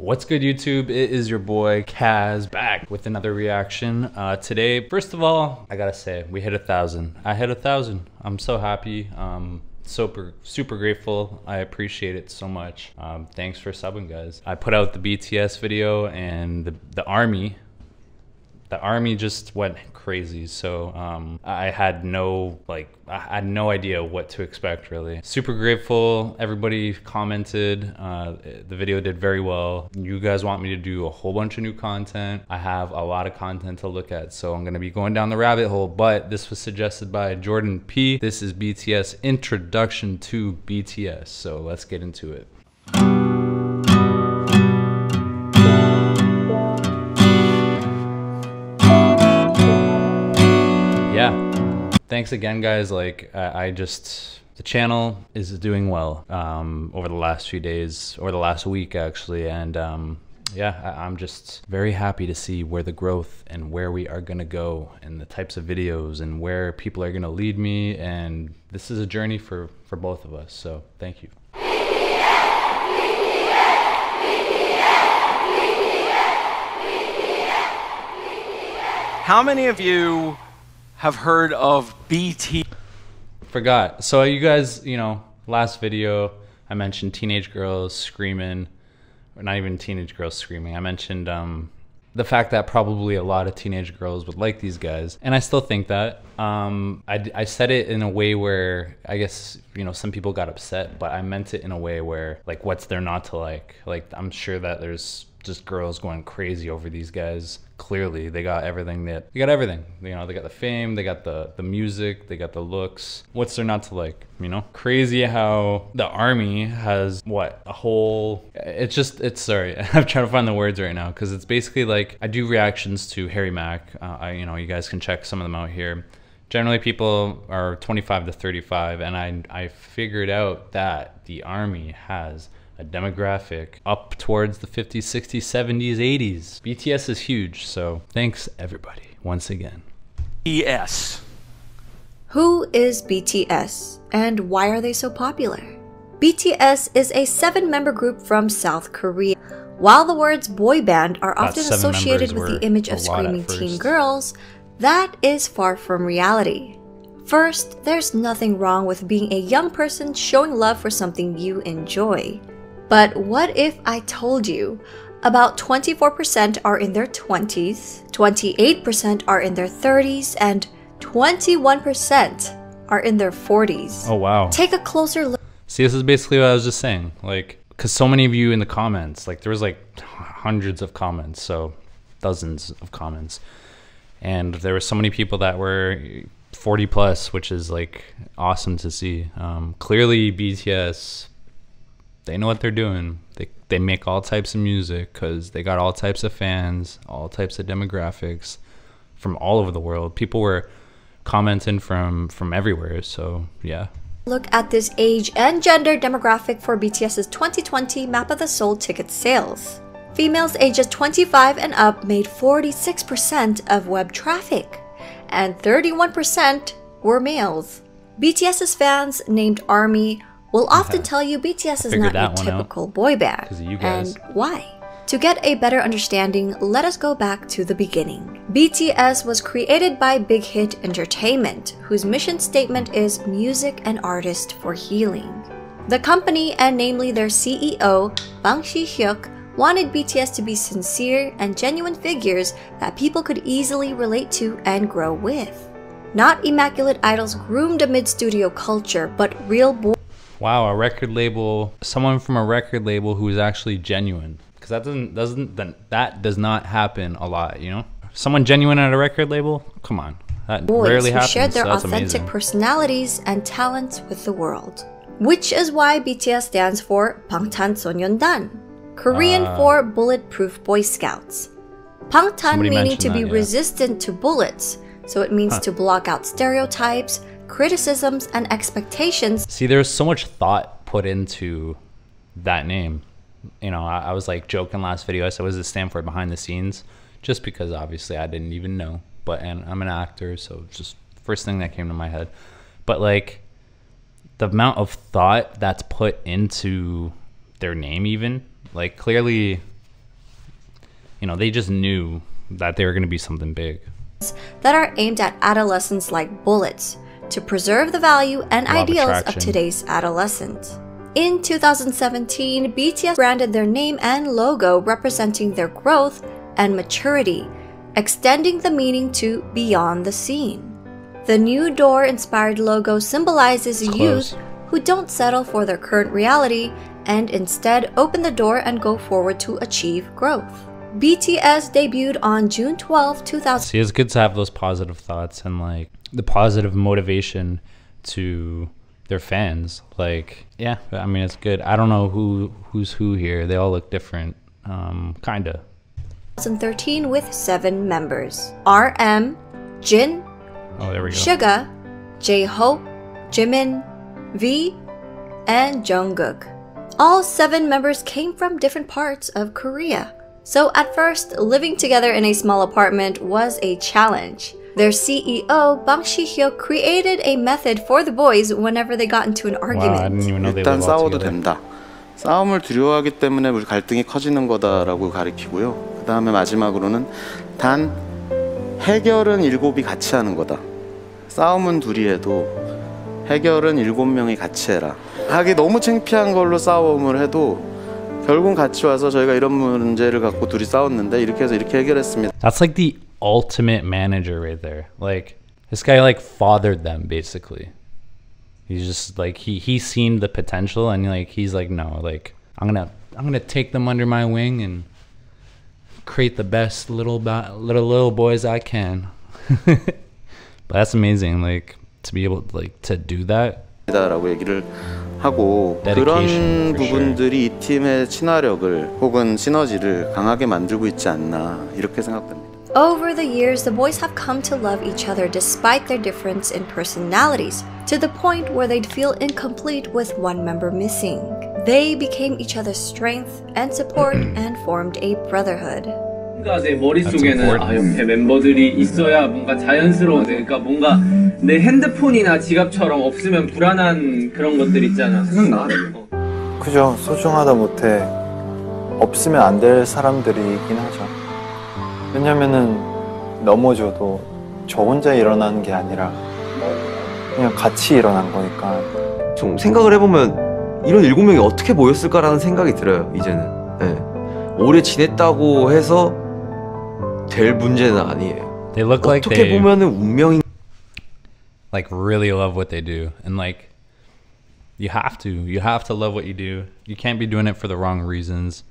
What's good, YouTube? It is your boy Kaz back with another reaction. Today, first of all, I gotta say, we hit 1,000. I hit 1,000. I'm so happy. Super grateful. I appreciate it so much. Thanks for subbing, guys. I put out the BTS video and the army just went crazy. So I had no idea what to expect, really. Super grateful. Everybody commented. The video did very well. You guys want me to do a whole bunch of new content. I have a lot of content to look at, so I'm gonna be going down the rabbit hole, but this was suggested by Jordan P. This is BTS Introduction to BTS. So let's get into it. Thanks again, guys. The channel is doing well over the last few days, or the last week actually, and yeah, I'm just very happy to see where the growth and where we are gonna go and the types of videos and where people are gonna lead me, and this is a journey for both of us, so thank you. How many of you have heard of BTS? Forgot. So you guys, last video I mentioned teenage girls screaming, or not even teenage girls screaming. I mentioned the fact that probably a lot of teenage girls would like these guys, and I still think that. I said it in a way where I guess some people got upset, but I meant it in a way where, like, what's there not to like? Like, I'm sure that there's just girls going crazy over these guys. Clearly they got everything. They got everything. They got the fame, they got the music, they got the looks. What's there not to like? Crazy how the army has sorry, I'm trying to find the words right now, because it's basically like, I do reactions to Harry Mack. You guys can check some of them out here. Generally people are 25 to 35, and I figured out that the army has a demographic up towards the 50s, 60s, 70s, 80s. BTS is huge, so thanks everybody once again. BTS. Who is BTS and why are they so popular? BTS is a 7-member group from South Korea. While the words boy band are often associated with the image of screaming teen girls, that is far from reality. First, there's nothing wrong with being a young person showing love for something you enjoy. But what if I told you about 24% are in their 20s, 28% are in their 30s, and 21% are in their 40s? Oh, wow. Take a closer look. See, this is basically what I was just saying. Like, because so many of you in the comments, like, there was like hundreds of comments, so dozens of comments. And there were so many people that were 40 plus, which is like awesome to see. Clearly BTS, they know what they're doing. They make all types of music because they got all types of fans, all types of demographics from all over the world. People were commenting from everywhere, so yeah. Look at this age and gender demographic for BTS's 2020 Map of the Soul ticket sales. Females ages 25 and up made 46% of web traffic, and 31% were males. BTS's fans, named ARMY, will often tell you BTS is not a typical boy band. And why? To get a better understanding, let us go back to the beginning. BTS was created by Big Hit Entertainment, whose mission statement is music and artists for healing. The company, and namely their CEO, Bang Si-hyuk, wanted BTS to be sincere and genuine figures that people could easily relate to and grow with. Not immaculate idols groomed amid studio culture, but real boys. Wow, a record label, someone from a record label who is actually genuine. Because that does not happen a lot, Someone genuine at a record label? Come on, that rarely happens. Shared their so that's authentic amazing. Personalities and talents with the world. Which is why BTS stands for 방탄소년단, Korean for Bulletproof Boy Scouts. Bangtan meaning to be resistant to bullets, so it means to block out stereotypes, criticisms, and expectations. See, there's so much thought put into that name. I was like joking last video. I said, what does it stand for behind the scenes? Just because obviously I didn't even know. And I'm an actor, so it's just first thing that came to my head. But like, the amount of thought that's put into their name, even like, clearly you know, they just knew that they were going to be something big. That are aimed at adolescents like bullets to preserve the value and Law of ideals of attraction. today's adolescent. In 2017, BTS branded their name and logo representing their growth and maturity, extending the meaning to beyond the scene. The new door-inspired logo symbolizes It's youth close. who don't settle for their current reality and instead open the door and go forward to achieve growth. BTS debuted on June 12, 2000. See, it's good to have those positive thoughts and like the positive motivation to their fans. Like, yeah, I mean, it's good. I don't know who's who here. They all look different, kinda. 2013 with 7 members: RM, Jin, Oh, there we go. Suga, J-Hope, Jimin, V, and Jungkook. All 7 members came from different parts of Korea. So at first, living together in a small apartment was a challenge. Their CEO, Bang Si-hyo, created a method for the boys whenever they got into an Wow, I didn't argument. even know they 일단 live all 싸워도 together. 된다. 싸움을 두려워하기 때문에 우리 갈등이 커지는 거다라고 가리키고요. 그 다음에 마지막으로는 단 해결은 7이 같이 하는 거다. 싸움은 둘이 해도 해결은 7명이 같이 해라. 하기 너무 창피한 걸로 싸움을 해도 결국 같이 와서 저희가 이런 문제를 갖고 둘이 싸웠는데 이렇게 해서 이렇게 해결했습니다. That's like the ultimate manager right there. Like, this guy like fathered them basically. He's just like he's seen the potential and like he's like, no, like I'm gonna take them under my wing and create the best little boys I can. But that's amazing, like to be able like to do that. 라고 얘기를 하고 Dedication, 그런 for sure. 부분들이 이 팀의 친화력을 혹은 시너지를 강하게 만들고 있지 않나 이렇게 생각됩니다. Over the years, the boys have come to love each other despite their difference in personalities, to the point where they'd feel incomplete with one member missing. They became each other's strength and support and formed a brotherhood. 뭔가 내 머릿속에는 important. 아 옆에 멤버들이 있어야 뭔가 자연스러워. 그러니까 뭔가 내 핸드폰이나 지갑처럼 없으면 불안한 그런 것들 있잖아. 생각나. 그죠. 소중하다 못해 없으면 안 될 사람들이긴 하죠. 왜냐면은 넘어져도 저 혼자 일어나는 게 아니라 그냥 같이 일어난 거니까. 좀 생각을 해보면 이런 7명이 어떻게 모였을까라는 생각이 들어요. 이제는. 네. 오래 지냈다고 해서 될 문제는 아니에요. They look like 어떻게 they 보면은 운명인. like really love what they do, and like you have to love what you do. You can't be doing it for the wrong reasons.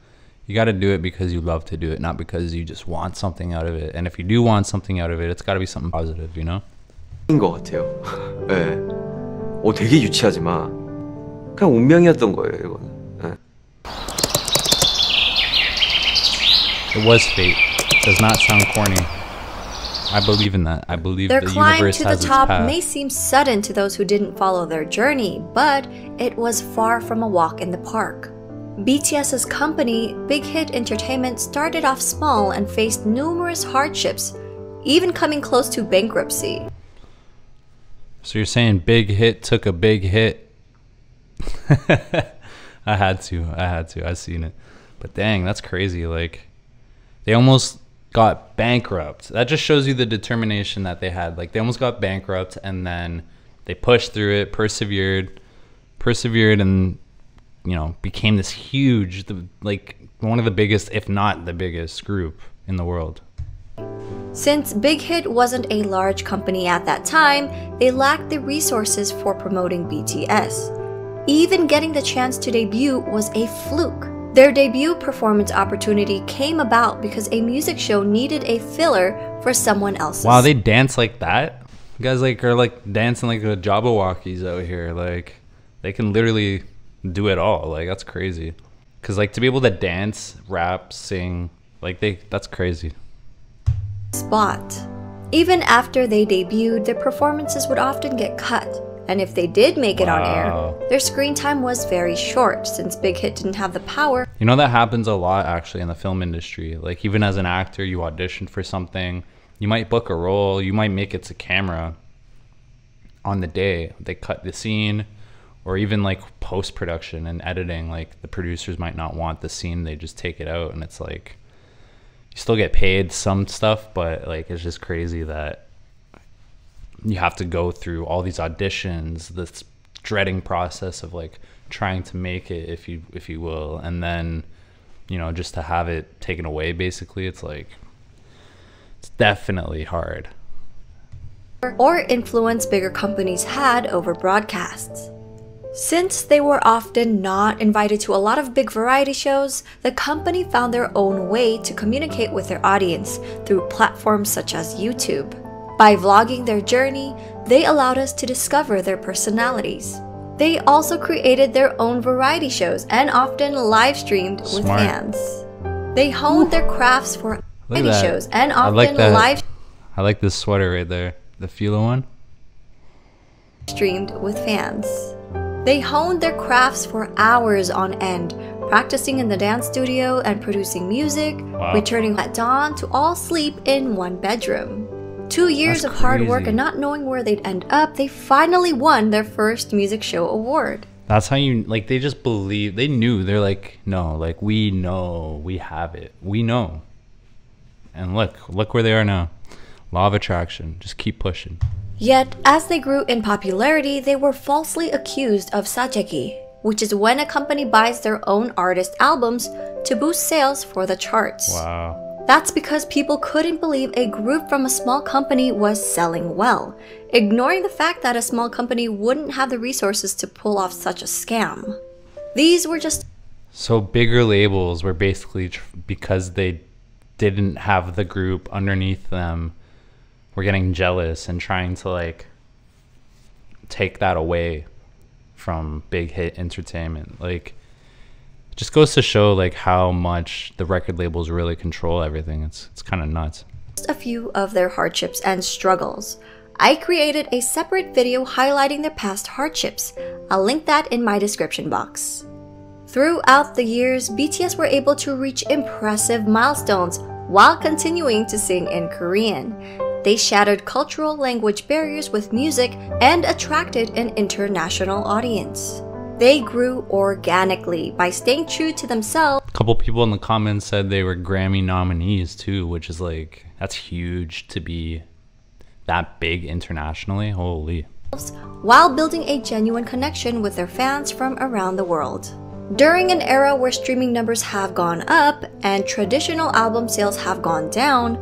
You got to do it because you love to do it, not because you just want something out of it. And if you do want something out of it, it's got to be something positive, you know? 인 것 같아요. 네. 되게 유치하지만 그냥 운명이었던 거예요. 이거는. 네. It was fate. It does not sound corny. I believe in that. I believe Their the climb universe to the has its top path. may seem sudden to those who didn't follow their journey, but it was far from a walk in the park. BTS's company, Big Hit Entertainment, started off small and faced numerous hardships, even coming close to bankruptcy. So you're saying Big Hit took a big hit? I had to. I've seen it. But dang, that's crazy. Like, they almost got bankrupt. That just shows you the determination that they had. Like, they almost got bankrupt and then they pushed through it, persevered and, you know, became this huge, like one of the biggest, if not the biggest group in the world. Since Big Hit wasn't a large company at that time, they lacked the resources for promoting BTS. Even getting the chance to debut was a fluke. Their debut performance opportunity came about because a music show needed a filler for someone else's. Wow, they dance like that? You guys like are like dancing like the Jabberwockies out here. Like, they can literally do it all. Like, that's crazy. Cause like to be able to dance, rap, sing, like that's crazy. Spot. Even after they debuted, their performances would often get cut. And if they did make it on Wow. air, their screen time was very short since Big Hit didn't have the power. You know, that happens a lot actually in the film industry. Like, even as an actor, you audition for something, you might book a role, you might make it to camera on the day. They cut the scene, or even like post-production and editing, like the producers might not want the scene, they just take it out, and it's like, you still get paid some stuff, but like it's just crazy that you have to go through all these auditions, this dreading process of like trying to make it, if you will, and then, you know, just to have it taken away, basically. It's like, it's definitely hard. Or influence bigger companies had over broadcasts. Since they were often not invited to a lot of big variety shows, the company found their own way to communicate with their audience through platforms such as YouTube. By vlogging their journey, they allowed us to discover their personalities. They also created their own variety shows and often live streamed with fans. They honed their crafts for variety shows and often I like this sweater right there, the Fila one. Streamed with fans. They honed their crafts for hours on end, practicing in the dance studio and producing music, returning at dawn to all sleep in one bedroom. 2 years of hard work and not knowing where they'd end up, they finally won their first music show award. That's how you, like, they just believe, they knew, they're like, no, like, we know, we have it, we know. And look where they are now. Law of attraction, just keep pushing. Yet, as they grew in popularity, they were falsely accused of sajegi, which is when a company buys their own artist albums to boost sales for the charts. Wow. That's because people couldn't believe a group from a small company was selling well, ignoring the fact that a small company wouldn't have the resources to pull off such a scam. These were just... So bigger labels were basically, because they didn't have the group underneath them, we're getting jealous and trying to like take that away from big hit entertainment. Like, it just goes to show like how much the record labels really control everything. It's kind of nuts. Just a few of their hardships and struggles. I created a separate video highlighting their past hardships. I'll link that in my description box. Throughout the years, BTS were able to reach impressive milestones while continuing to sing in Korean. They shattered cultural language barriers with music and attracted an international audience. They grew organically by staying true to themselves. A couple people in the comments said they were Grammy nominees too, which is like, that's huge to be that big internationally. Holy. While building a genuine connection with their fans from around the world. During an era where streaming numbers have gone up and traditional album sales have gone down,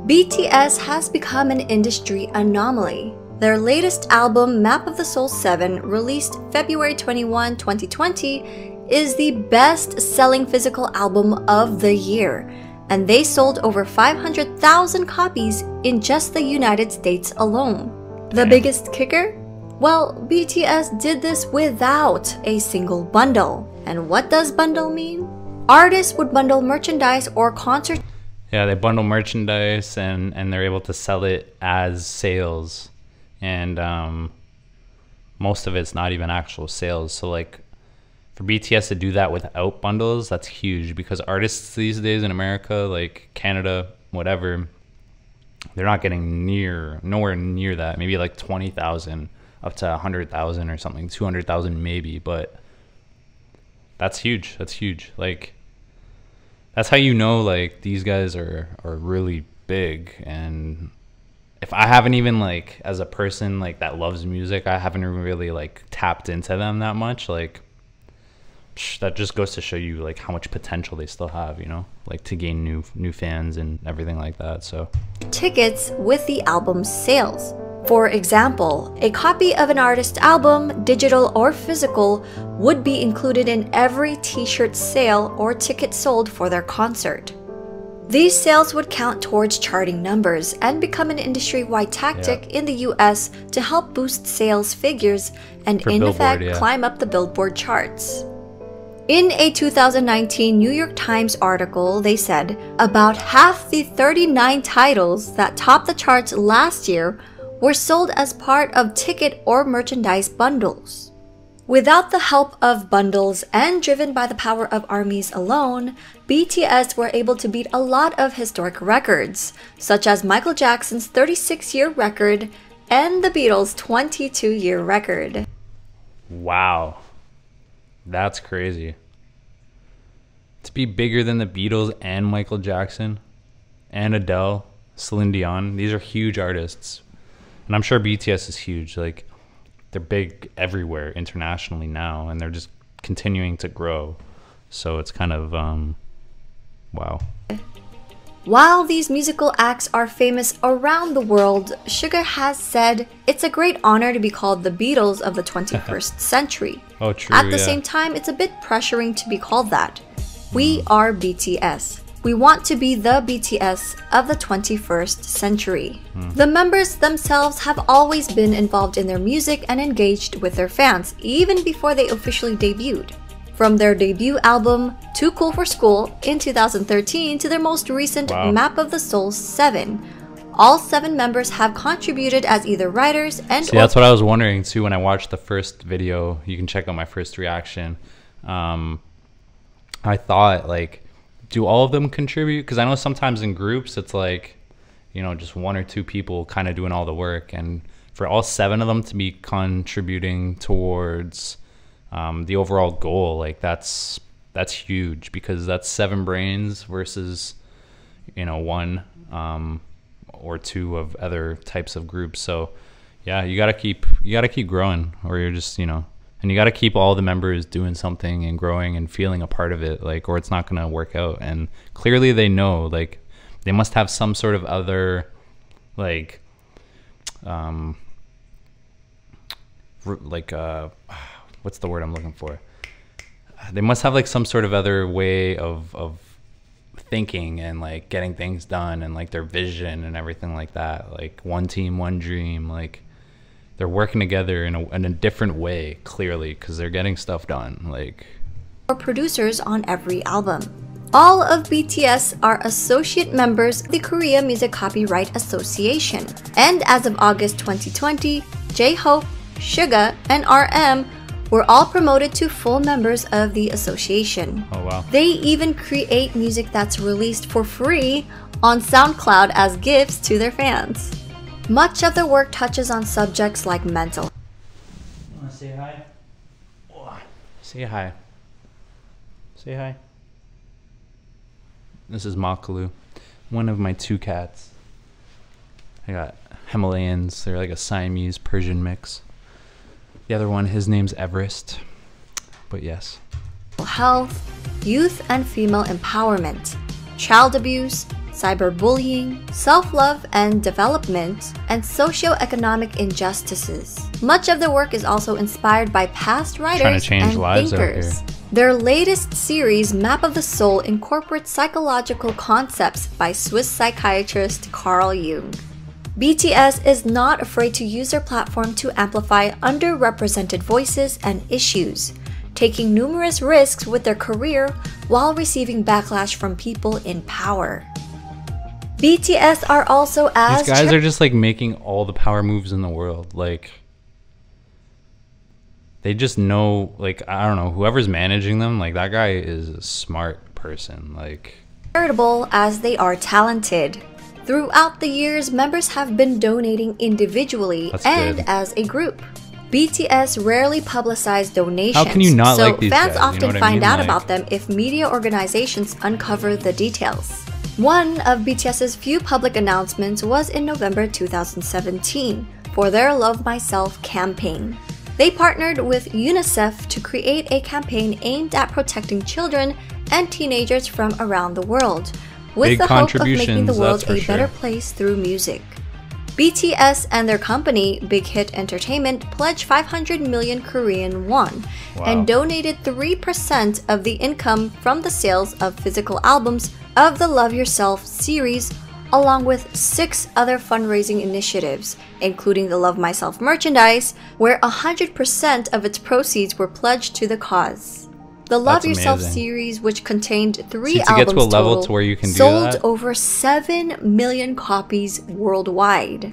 BTS has become an industry anomaly. Their latest album, Map of the Soul 7, released February 21, 2020, is the best-selling physical album of the year, and they sold over 500,000 copies in just the United States alone. The biggest kicker? Well, BTS did this without a single bundle. And what does bundle mean? Artists would bundle merchandise or concert. Yeah, they bundle merchandise and they're able to sell it as sales. And most of it's not even actual sales. So like for BTS to do that without bundles, that's huge, because artists these days in America, like Canada, whatever, they're not getting nowhere near that. Maybe like 20,000 up to 100,000 or something, 200,000 maybe, but that's huge. That's huge. Like, that's how you know like these guys are really big. And if I haven't even like, as a person like that loves music, I haven't really like tapped into them that much, like that just goes to show you like how much potential they still have, you know, like to gain new fans and everything like that. So tickets with the album's sales. For example, a copy of an artist's album, digital or physical, would be included in every t-shirt sale or ticket sold for their concert. These sales would count towards charting numbers and become an industry-wide tactic in the US to help boost sales figures and for in Billboard, effect climb up the Billboard charts. In a 2019 New York Times article, they said about half the 39 titles that topped the charts last year were sold as part of ticket or merchandise bundles. Without the help of bundles and driven by the power of ARMYs alone, BTS were able to beat a lot of historic records, such as Michael Jackson's 36-year record and the Beatles' 22-year record. Wow. That's crazy. To be bigger than the Beatles and Michael Jackson, and Adele, Celine Dion. These are huge artists. And I'm sure BTS is huge. Like, they're big everywhere internationally now, and they're just continuing to grow. So it's kind of, wow. While these musical acts are famous around the world, Suga has said it's a great honor to be called the Beatles of the 21st century. Oh, true. At the same time, it's a bit pressuring to be called that. We are BTS. We want to be the BTS of the 21st century. The members themselves have always been involved in their music and engaged with their fans, even before they officially debuted. From their debut album, Too Cool for School, in 2013 to their most recent Map of the Soul 7, all 7 members have contributed as either writers and... See, that's what I was wondering too when I watched the first video. You can check out my first reaction. I thought, like, do all of them contribute? Because I know sometimes in groups it's like, you know, just 1 or 2 people kind of doing all the work. And for all 7 of them to be contributing towards... the overall goal, like that's huge, because that's 7 brains versus, you know, 1 or 2 of other types of groups. So yeah, you gotta keep growing, or you're just, you know, and you gotta keep all the members doing something and growing and feeling a part of it, like, or it's not gonna work out. And clearly they know, like, they must have some sort of other, like, what's the word I'm looking for? They must have like some sort of other way of thinking and like getting things done, and like their vision and everything like that. Like, one team, one dream. Like, they're working together in a different way, clearly, because they're getting stuff done. Like, producers on every album. All of BTS are associate members of the Korea Music Copyright Association. And as of August 2020, J-Hope, Suga, and RM were all promoted to full members of the association. oh wow. They even create music that's released for free on SoundCloud as gifts to their fans. Much of their work touches on subjects like mental. Wanna say hi? Say hi. Say hi. This is Makalu, one of my 2 cats. I got Himalayans. They're like a Siamese Persian mix. The other one, his name's Everest. But yes. Health, youth and female empowerment, child abuse, cyberbullying, self-love and development, and socioeconomic injustices. Much of their work is also inspired by past writers and thinkers. Their latest series, Map of the Soul, incorporates psychological concepts by Swiss psychiatrist Carl Jung. BTS is not afraid to use their platform to amplify underrepresented voices and issues, taking numerous risks with their career while receiving backlash from people in power. BTS are also as... These guys are just like making all the power moves in the world. Like, they just know, like, I don't know, whoever's managing them, like, that guy is a smart person. Like, charitable as they are talented. Throughout the years, members have been donating individually and as a group. BTS rarely publicize donations, how can you not so like these fans guys? often You know find out like... about them if media organizations uncover the details. One of BTS's few public announcements was in November 2017 for their Love Myself campaign. They partnered with UNICEF to create a campaign aimed at protecting children and teenagers from around the world, with Big the hope of making the world a sure. better place through music. BTS and their company, Big Hit Entertainment, pledged 500 million Korean won and donated 3% of the income from the sales of physical albums of the Love Yourself series, along with 6 other fundraising initiatives, including the Love Myself merchandise, where 100% of its proceeds were pledged to the cause. The Love That's Yourself amazing. series, which contained 3 to albums get to a level total, to where you can do sold that? over 7 million copies worldwide.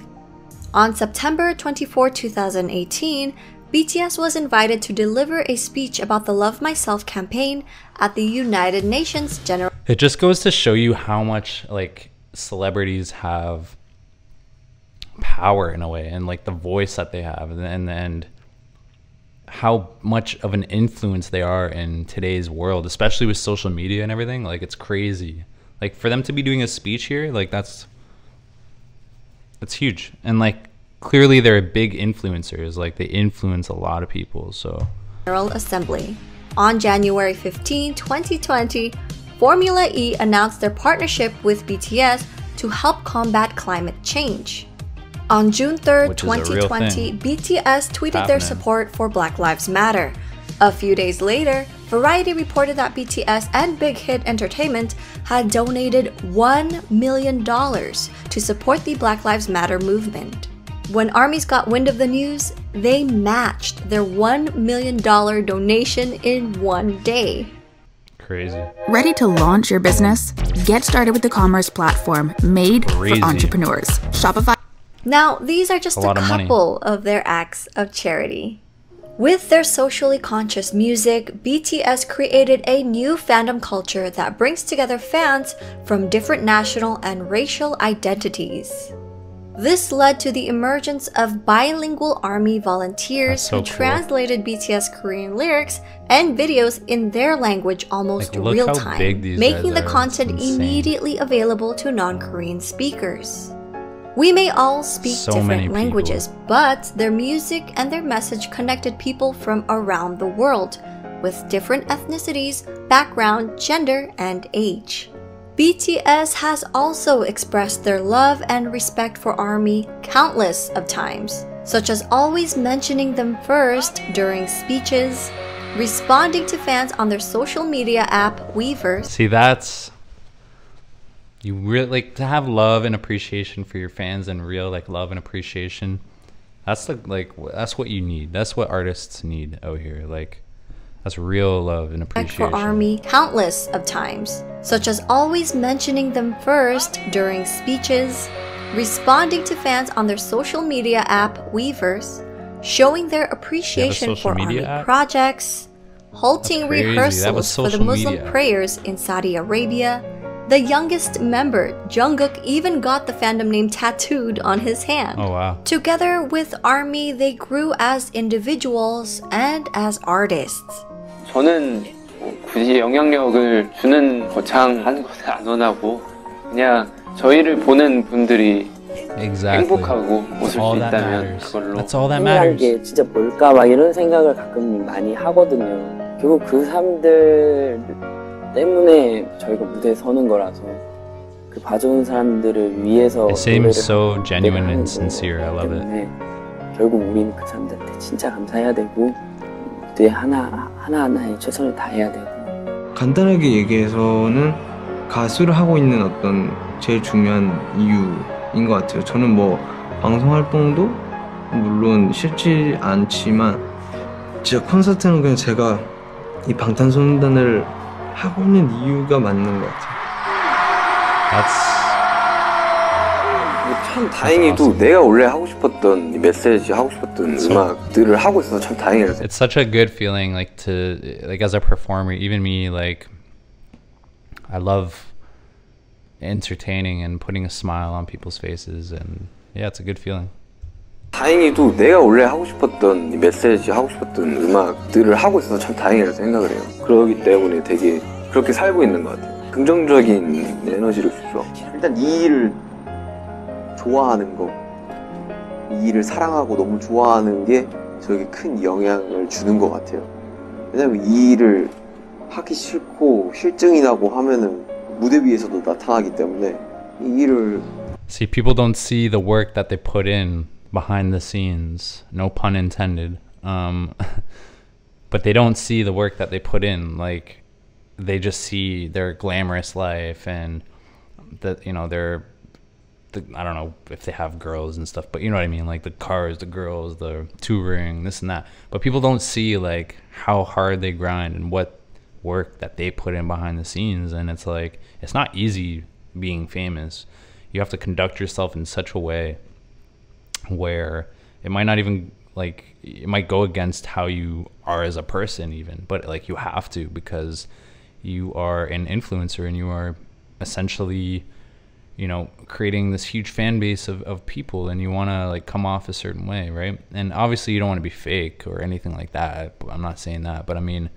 On September 24, 2018, BTS was invited to deliver a speech about the Love Myself campaign at the United Nations General. It just goes to show you how much, like, celebrities have power in a way, and like the voice that they have, and how much of an influence they are in today's world, especially with social media and everything. Like, it's crazy. Like for them to be doing a speech here, like that's huge. And like clearly they're big influencers. Like they influence a lot of people. So General Assembly. On January 15, 2020, Formula E announced their partnership with BTS to help combat climate change. On June 3, Which is a real 2020, thing. BTS tweeted their support for Black Lives Matter. A few days later, Variety reported that BTS and Big Hit Entertainment had donated $1 million to support the Black Lives Matter movement. When ARMYs got wind of the news, they matched their $1 million donation in one day. crazy. Ready to launch your business? Get started with the commerce platform made Crazy. for entrepreneurs. Shopify. Now, these are just a couple of their acts of charity. With their socially conscious music, BTS created a new fandom culture that brings together fans from different national and racial identities. This led to the emergence of bilingual ARMY volunteers who translated BTS Korean lyrics and videos in their language almost real time, making the content immediately available to non-Korean speakers. We may all speak different languages, but their music and their message connected people from around the world, with different ethnicities, background, gender, and age. BTS has also expressed their love and respect for ARMY countless of times, such as always mentioning them first during speeches, responding to fans on their social media app Weverse. See, that's... You really like to have love and appreciation for your fans, and real like love and appreciation. That's that's what you need. That's what artists need out here. Like that's real love and appreciation. For ARMY countless of times, such as always mentioning them first during speeches, responding to fans on their social media app Weverse, showing their appreciation for ARMY projects, halting rehearsals for the Muslim prayers in Saudi Arabia. The youngest member, Jungkook, even got the fandom name tattooed on his hand. Oh wow. Together with ARMY, they grew as individuals and as artists. 저는 굳이 영향력을 주는 거창한 것에 안 원하고 그냥 저희를 보는 분들이 행복하고 웃을 수 있다면 그걸로. That's all that matters. 게 진짜 뭘까 막 이런 생각을 가끔 많이 하거든요. 결국 그 사람들 때문에 저희가 무대에 서는 거라서 그 봐주는 사람들을 위해서 It seems so genuine and sincere. I love it. 결국 우리는 그 사람들한테 진짜 감사해야 되고 무대 하나하나에 최선을 다해야 되고. 간단하게 얘기해서는 가수를 하고 있는 어떤 제일 중요한 이유인 것 같아요. 저는 뭐 방송 활동도 물론 싫지 않지만 진짜 콘서트는 그냥 제가 이 방탄소년단을 하고 있는 이유가 맞는 것 같아요. 참 다행히도 내가 원래 하고 싶었던 이 메시지 하고 싶었던 음악들을 하고 있어서 참 다행이라고. It's such a good feeling, like to like as a performer, even me, like I love entertaining and putting a smile on people's faces, and yeah, it's a good feeling. 다행히도 내가 원래 하고 싶었던 이 메시지 하고 싶었던 음악들을 하고 있어서 참 다행이라고 생각을 해요. 그러기 때문에 되게 그렇게 살고 있는 것 같아요. 긍정적인 에너지를 주죠. 일단 이 일을 좋아하는 거, 이 일을 사랑하고 너무 좋아하는 게 저에게 큰 영향을 주는 것 같아요. 왜냐면 이 일을 하기 싫고 실증이 나고 하면은 무대 위에서도 나타나기 때문에 이 일을 See, people don't see the work that they put in behind the scenes, no pun intended, but they don't see the work that they put in. Like they just see their glamorous life and that, you know, I don't know if they have girls and stuff, but you know what I mean, like the cars, the girls, the touring, this and that. But people don't see like how hard they grind and what work that they put in behind the scenes. And it's like, it's not easy being famous. You have to conduct yourself in such a way where it might not even, like, it might go against how you are as a person even, but like you have to, because you are an influencer and you are essentially, you know, creating this huge fan base of people, and you want to like come off a certain way, right? And obviously you don't want to be fake or anything like that. I'm not saying that, but I mean,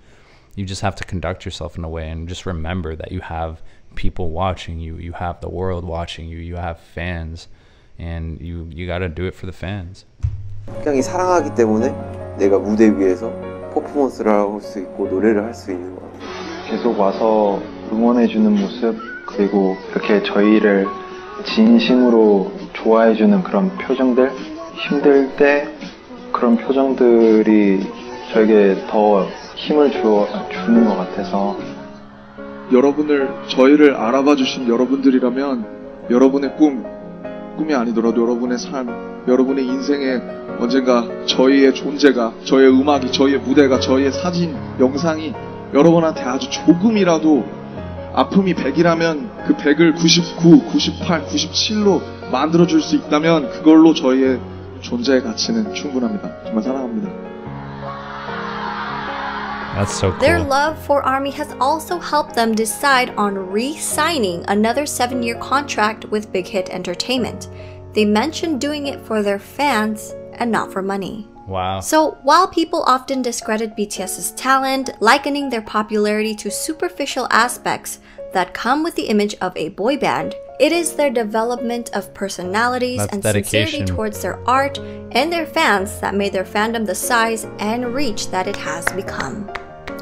you just have to conduct yourself in a way and just remember that you have people watching you. You have the world watching you. You have fans, and you gotta do it for the fans. 굉장히 사랑하기 때문에 내가 무대 위에서 퍼포먼스를 할 수 있고 노래를 할 수 있는 것 같아요. 계속 와서 응원해주는 모습, 그리고 이렇게 저희를 진심으로 좋아해주는 그런 표정들, 힘들 때 그런 표정들이 저에게 더 힘을 주는 것 같아서, 저희를 알아봐 주신 여러분들이라면 여러분의 꿈이 아니더라도 여러분의 삶, 여러분의 인생에 언젠가 저희의 존재가, 저희의 음악이, 저희의 무대가, 저희의 사진, 영상이 여러분한테 아주 조금이라도 아픔이 100이라면 그 100을 99, 98, 97로 만들어줄 수 있다면 그걸로 저희의 존재의 가치는 충분합니다. 정말 사랑합니다. That's so cool. Their love for ARMY has also helped them decide on re-signing another 7-year contract with Big Hit Entertainment. They mentioned doing it for their fans and not for money. Wow. So while people often discredit BTS's talent, likening their popularity to superficial aspects that come with the image of a boy band, it is their development of personalities and sincerity towards their art and their fans that made their fandom the size and reach that it has become.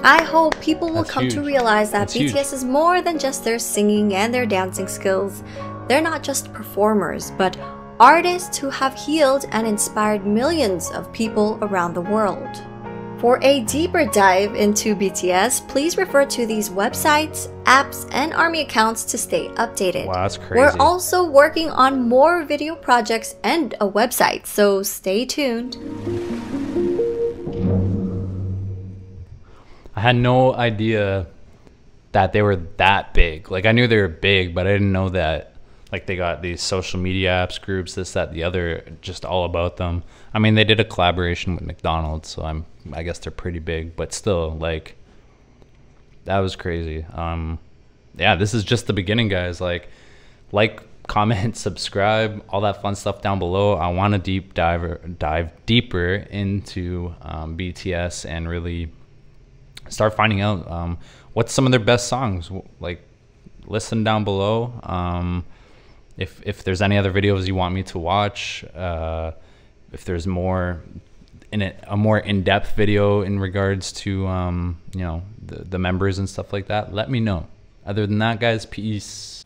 I hope people will come to realize that BTS is more than just their singing and their dancing skills. They're not just performers, but artists who have healed and inspired millions of people around the world. For a deeper dive into BTS, please refer to these websites, apps, and ARMY accounts to stay updated. Wow, that's crazy. We're also working on more video projects and a website, so stay tuned. I had no idea that they were that big. Like, I knew they were big, but I didn't know that, like, they got these social media apps, groups, this, that, the other, just all about them. I mean, they did a collaboration with McDonald's, so I guess they're pretty big, but still, like, that was crazy. Yeah, this is just the beginning, guys. Like, comment, subscribe, all that fun stuff down below. I want to dive deeper into BTS and really start finding out what's some of their best songs. Like, listen down below. If there's any other videos you want me to watch, if there's more a more in-depth video in regards to you know, the members and stuff like that, let me know. Other than that, guys, peace.